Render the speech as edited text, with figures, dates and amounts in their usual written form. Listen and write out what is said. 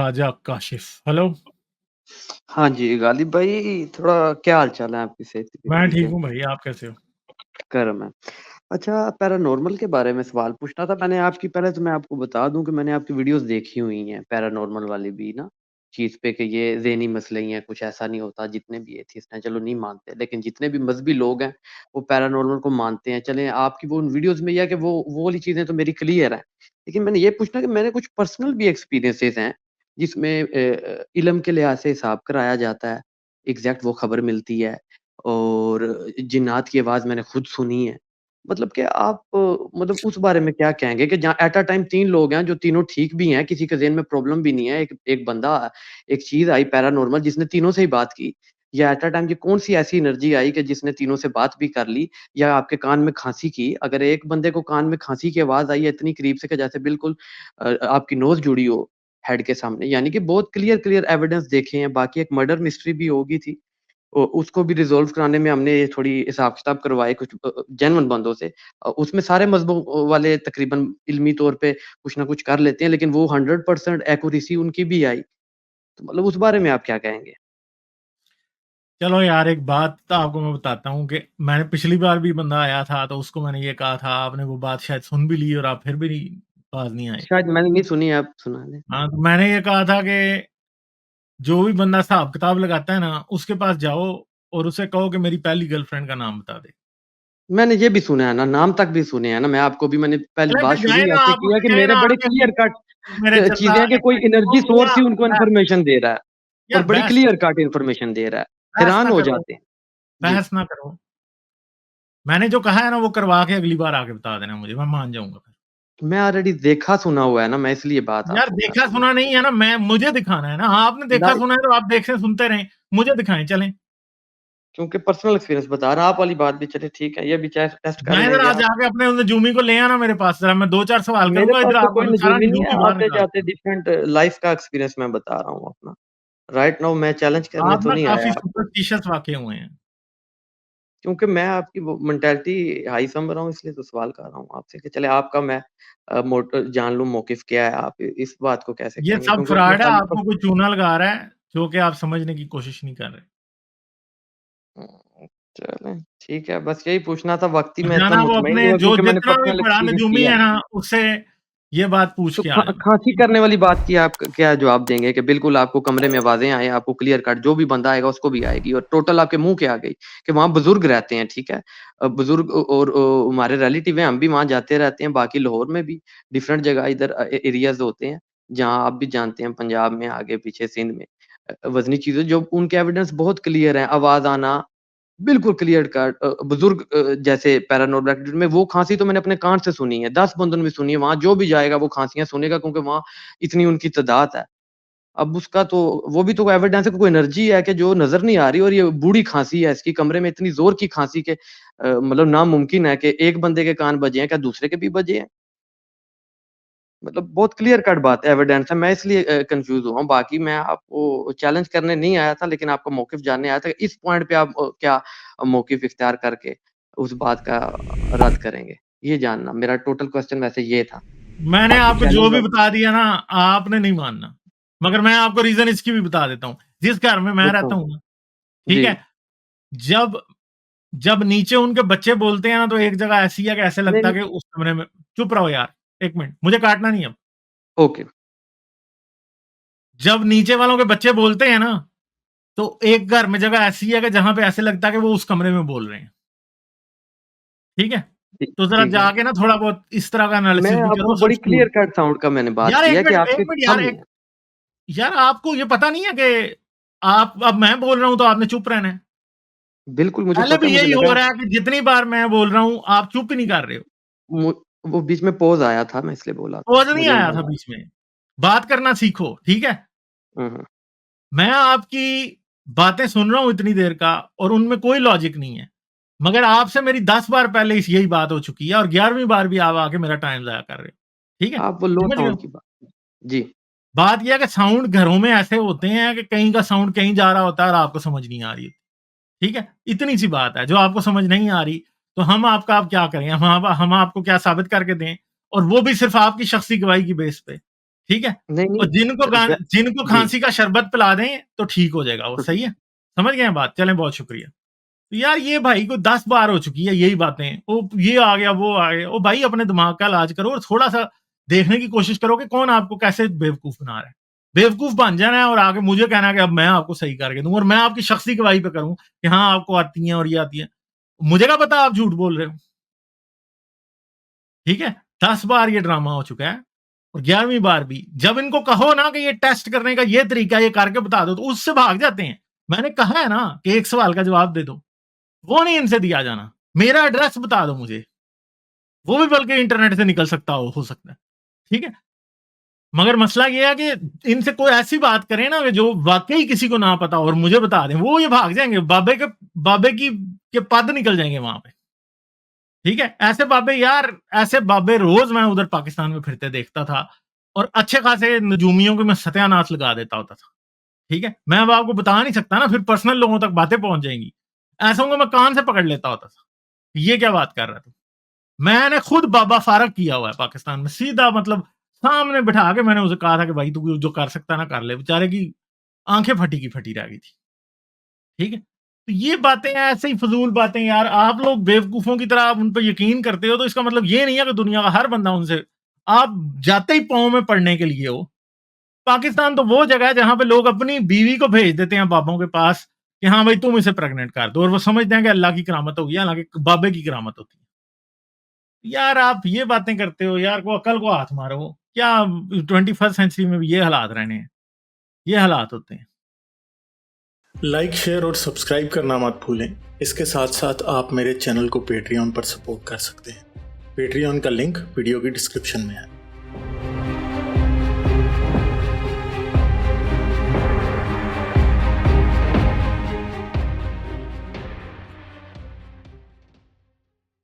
राजा Kashif. Hello. हाँ जी, गालिब भाई थोड़ा क्या हाल-चाल है आपकी? सेहत तबीयत मैं ठीक ठीक है? हूँ भाई, आप कैसे हो? कर्म है। अच्छा पैरानॉर्मल के बारे में सवाल पूछना था मैंने आपकी पहले तो मैं आपको बता दूँ कि मैंने आपकी वीडियोज़ देखी हुई हैं पैरानॉर्मल वाली भी ना, चीज़ पे कि ये ज़हनी मसले ही हैं, कुछ ऐसा नहीं होता जितने भी एथियस्ट हैं चलो नहीं मानते, लेकिन जितने भी मज़हबी लोग हैं, वो पैरानॉर्मल को मानते हैं। चलें आपकी वो उन वीडियोज़ में ये है कि वो वाली चीज़ें तो मेरी क्लियर हैं। लेकिन मैंने ये पूछना कि मैंने कुछ पर्सनल भी एक्सपीरियंसेस हैं, जिसमें इल्म के लिहाज़ से हिसाब कराया जाता है, एग्ज़ैक्ट वो खबर मिलती है और जिन्नात की आवाज़ मैंने खुद सुनी है। मतलब कि आप मतलब उस बारे में क्या कहेंगे कि जहाँ एट अ टाइम 3 लोग हैं, जो तीनों ठीक भी हैं, किसी के ज़हन में प्रॉब्लम भी नहीं है, एक एक बंदा एक चीज़ आई पैरानॉर्मल जिसने तीनों से ही बात की या एट अ टाइम कि कौन-सी ऐसी एनर्जी आई कि जिसने तीनों से बात भी कर ली या आपके कान में खाँसी की। अगर एक बंदे को कान में खाँसी की आवाज़ आई है इतनी करीब से कि जैसे बिल्कुल आपकी नोज़ जुड़ी हो हेड के सामने, यानी कि बहुत क्लियर एविडेंस देखे हैं। बाकी एक मर्डर मिस्ट्री भी होगी थी। उसको भी रिज़ॉल्व कराने में हमने थोड़ी हिसाब-किताब करवाए कुछ जेन्युइन बंदों से। उसमें सारे मज़हबों वाले तकरीबन इल्मी तौर पे कुछ ना कुछ कर लेते हैं, लेकिन वो 100% एक्यूरेसी उनकी भी आई। तो मतलब उस बारे में आप क्या कहेंगे? चलो यार, एक बात तो आपको मैं बताता हूँ कि मैंने पिछली बार भी बंदा आया था, तो उसको मैंने ये कहा था, आपने वो बात शायद सुन भी ली और आप फिर भी पास नहीं आए। शायद मैंने नहीं सुनी, आप सुना दें। हाँ, तो मैंने ये कहा था कि जो भी बंदा हिसाब-किताब लगाता है ना, उसके पास जाओ और उसे कहो कि मेरी पहली गर्लफ्रेंड का नाम बता दे। मैंने ये भी सुना है ना, नाम तक भी सुने हैं ना, मैं आपको भी मैंने पहली चले बात फिर शुरू जाए ही ना, ऐसे आप किया कि कहे मेरे ना बड़े आके क्लियर कट मेरे चीज़ें चंदा हैं कि एक कोई मिनट हो एनर्जी गया। सोर्स ही उनको इन्फॉर्मेशन दे रहा है और यार बड़ी बहस क्लियर कट इन्फॉर्मेशन दे रहा है। बहस हैरान ना हो करो, जाते हैं। जी। बहस ना करो। मैंने जो कहा है ना, वो करवा के अगली बार आके बता देना मुझे, मैं मान जाऊँगा फिर। मैं ऑलरेडी देखा सुना हुआ है ना, मैं इसलिए बात यार आपको कर देखा रहा हूँ ना। सुना नहीं है ना, मुझे दिखाना है ना। आपने देखा लाइक सुना है तो आप देखें सुनते रहें, मुझे दिखाएँ चलें। क्योंकि पर्सनल एक्सपीरियंस बता रहा हूँ, आप वाली बात भी चलिए ठीक है, ये भी टेस्ट कर जाएँ लेंगे ज़रा आप। जाके अपने उस नजूमी को ले आना मेरे पास ज़रा, मैं 2-4 सवाल मेरे करूँगा, पास इधर तो आपका कोई मैं सारा नजूमी नहीं है, नजूमी बाहर निकाल आते-जाते दूँगा। डिफरेंट लाइफ का एक्सपीरियंस मैं बता रहा हूँ अपना। राइट नाउ मैं चैलेंज करने आप तो ना नहीं काफ़ी आया आपको, सुपरस्टिशियस वाक़ई हुए हैं। क्योंकि मैं आपकी वो मेंटालिटी हाई समझ रहा हूँ इसलिए तो सवाल कर रहा हूँ आपसे कि चले आपका मैं जान लूँ मौक़िफ़ क्या है, आप इस बात को कैसे ये कहेंगे? सब क्योंकि उसमें फ्रॉड है, खाली आपको कोई चूना लगा रहा है, जो कि आप समझने की कोशिश नहीं कर रहे। चलें ठीक है, बस यही पूछना था, वक़्त ही और मैं इतना जाना वो मुतमईन नहीं अपने हुआ जो क्योंकि मैंने जितना भी पर्सनल बड़ा एक्सपीरियंस नजूमी किया है है। ना, उससे ये बात पूछ तो के आ जाना। खाँसी करने वाली बात की आप क्या जवाब देंगे कि बिल्कुल आपको कमरे में आवाज़ें आएँ, आपको क्लियर कट जो भी बंदा आएगा उसको भी आएगी और टोटल आपके मुँह के आ गई कि वहाँ बुज़ुर्ग रहते हैं, ठीक है? बुज़ुर्ग और हमारे रिलेटिव हैं, हम भी वहाँ जाते रहते हैं, बाकी लाहौर में भी डिफरेंट जगह इधर एरियाज़ होते हैं, जहाँ आप भी जानते हैं पंजाब में आगे-पीछे सिंध में वज़नी चीज़ें जो उनके एविडेंस बहुत क्लियर हैं, आवाज़ आना बिल्कुल क्लियर कट बुज़ुर्ग जैसे पैरानॉर्मल एक्टिविटी में वो खाँसी तो मैंने अपने कान से सुनी है, 10 बंदों ने भी सुनी है, वहाँ जो भी जाएगा वो खाँसियाँ सुनेगा क्योंकि वहाँ इतनी उनकी तादाद है। अब उसका तो वो भी तो एविडेंस है कि कोई एनर्जी है कि जो नज़र नहीं आ रही और ये बूढ़ी खाँसी है, इसकी कमरे में इतनी ज़ोर की खाँसी के मतलब नामुमकिन है कि एक बंदे के कान बजे हैं, क्या दूसरे के भी बजे हैं? मतलब बहुत क्लियर कट बात है, एविडेंस है, मैं इसलिए कन्फ्यूज़ हुआ हूँ, बाकी मैं आपको चैलेंज करने नहीं आया था, लेकिन आपका मौक़िफ़ जानने आया था। इस पॉइंट पे आप क्या मौक़िफ़ इख्तियार करके उस बात का रद्द करेंगे? ये जानना मेरा टोटल क्वेश्चन वैसे ये था। मैंने बाकी आपको जो चैलेंज भी अब बता दिया ना, आपने नहीं मानना। मगर मैं आपको रीज़न इसकी भी बता देता हूँ। जिस घर में मैं रहता बताओ। हूँ ना, ठीक जी। है? जब जब नीचे उनके बच्चे बोलते हैं ना, तो एक जगह ऐसी है कि ऐसे नहीं, लगता है नहीं कि उस कमरे में चुप रहो यार, 1 मिनट, मुझे काटना नहीं अब। ओके। जब नीचे वालों के बच्चे बोलते हैं ना, तो एक घर में जगह ऐसी है कि जहाँ पे ऐसे लगता है कि वो उस कमरे में बोल रहे हैं। ठीक है? जी, तो ज़रा ठीक है। जाके ना थोड़ा बहुत इस तरह का मैं एनालिसिस भी आपको करो सब बड़ी छूट क्लियर कट साउंड का मैंने बात यार 1 किया कि मिनट 1 आपके मिनट यार सामने एक है। यार आपको ये पता नहीं है कि आप अब मैं बोल रहा हूँ तो आपने चुप रहना है। बिल्कुल मुझे पहले पता है, भी मुझे यही हो लगा रहा है कि जितनी बार मैं बोल रहा हूँ, आप चुप ही नहीं कर रहे हो। मु वो बीच में पॉज़ आया था, मैं इसलिए बोला था, पॉज़ नहीं मुझे आया था अंदाज़ा बीच में। बात करना सीखो, ठीक है? हुँ, हुँ। मैं आपकी बातें सुन रहा हूँ इतनी देर का और उनमें कोई लॉजिक नहीं है। मगर आपसे मेरी 10 बार पहले इस यही बात हो चुकी है और 11वीं बार भी आप आके मेरा टाइम ज़ाया कर रहे हो। ठीक है? आप वो लो समझ गए साउंड हो? की बात जी। बात ये है कि साउंड घरों में ऐसे होते हैं कि कहीं का साउंड कहीं जा रहा होता है और आपको समझ नहीं आ रही। ठीक है? इतनी सी बात है, जो आपको समझ नहीं आ रही, तो हम आपका अब क्या करें? हम आपको क्या साबित करके दें? और वो भी सिर्फ़ आपकी शख़्सी गवाही की बेस पे। ठीक है? नहीं, और नहीं जिनको जी। खांसी का शरबत पिला दें तो ठीक हो जाएगा वो, सही है? समझ गए हैं बात? चलें, बहुत शुक्रिया। तो यार ये भाई को 10 बार हो चुकी है यही बातें, वो ये आ गया, वो आ गया। ओ भाई अपने दिमाग का इलाज करो और थोड़ा-सा देखने की कोशिश करो कि कौन आपको कैसे बेवकूफ़ बना रहा है। बेवकूफ़ बन जाना है और आके मुझे कहना है कि अब मैं आपको सही करके दूँ और मैं आपकी शख्सी गवाही पे करूँ कि हाँ, आपको आती हैं और ये आती हैं। मुझे क्या पता आप झूठ बोल रहे हो, ठीक है? 10 बार ये ड्रामा हो चुका है और 11वीं बार भी। जब इनको कहो ना कि ये टेस्ट करने का ये तरीका है, ये करके बता दो, तो उससे भाग जाते हैं। मैंने कहा है ना कि एक सवाल का जवाब दे दो, वो नहीं इनसे दिया जाना। मेरा एड्रेस बता दो मुझे, वो भी बल्कि इंटरनेट से निकल सकता हो सकता है, ठीक है? मगर मसला ये है कि इनसे कोई ऐसी बात करे ना कि जो वाक़ई किसी को ना पता हो और मुझे बता दें, वो ये भाग जाएँगे, बाबे के पद निकल जाएँगे वहाँ पे, ठीक है? ऐसे बाबे यार, ऐसे बाबे रोज़ मैं उधर पाकिस्तान में फिरते देखता था और अच्छे खासे नजूमियों को मैं सत्यानाश लगा देता होता था, ठीक है? मैं अब आपको बता नहीं सकता ना, फिर पर्सनल लोगों तक बातें पहुँच जाएँगी। ऐसों को मैं कान से पकड़ लेता होता था। ये क्या बात कर रहा है तू? मैंने खुद बाबा फारक किया हुआ है पाकिस्तान में, सीधा मतलब सामने बिठा के मैंने उसे कहा था कि भाई तू जो कर सकता है ना कर ले। बेचारे की आंखें फटी की फटी रह गई थी, ठीक है? तो ये बातें ऐसे ही फजूल बातें यार, आप लोग बेवकूफों की तरह आप उन पर यकीन करते हो, तो इसका मतलब ये नहीं है कि दुनिया का हर बंदा उनसे, आप जाते ही पाँव में पड़ने के लिए हो। पाकिस्तान तो वो जगह है जहां पे लोग अपनी बीवी को भेज देते हैं बाबों के पास कि हाँ भाई तुम इसे प्रेग्नेंट कर दो, और वो समझते हैं कि अल्लाह की करामत होगी, हालांकि बाबे की करामत होती है। यार आप ये बातें करते हो यार, को अकल को हाथ मारो। क्या 21st सेंचुरी में भी ये हालात रहने हैं? ये हालात होते हैं। लाइक, शेयर और सब्सक्राइब करना मत भूलें। इसके साथ साथ आप मेरे चैनल को पेट्रियन पर सपोर्ट कर सकते हैं। पेट्रियन का लिंक वीडियो की डिस्क्रिप्शन में है।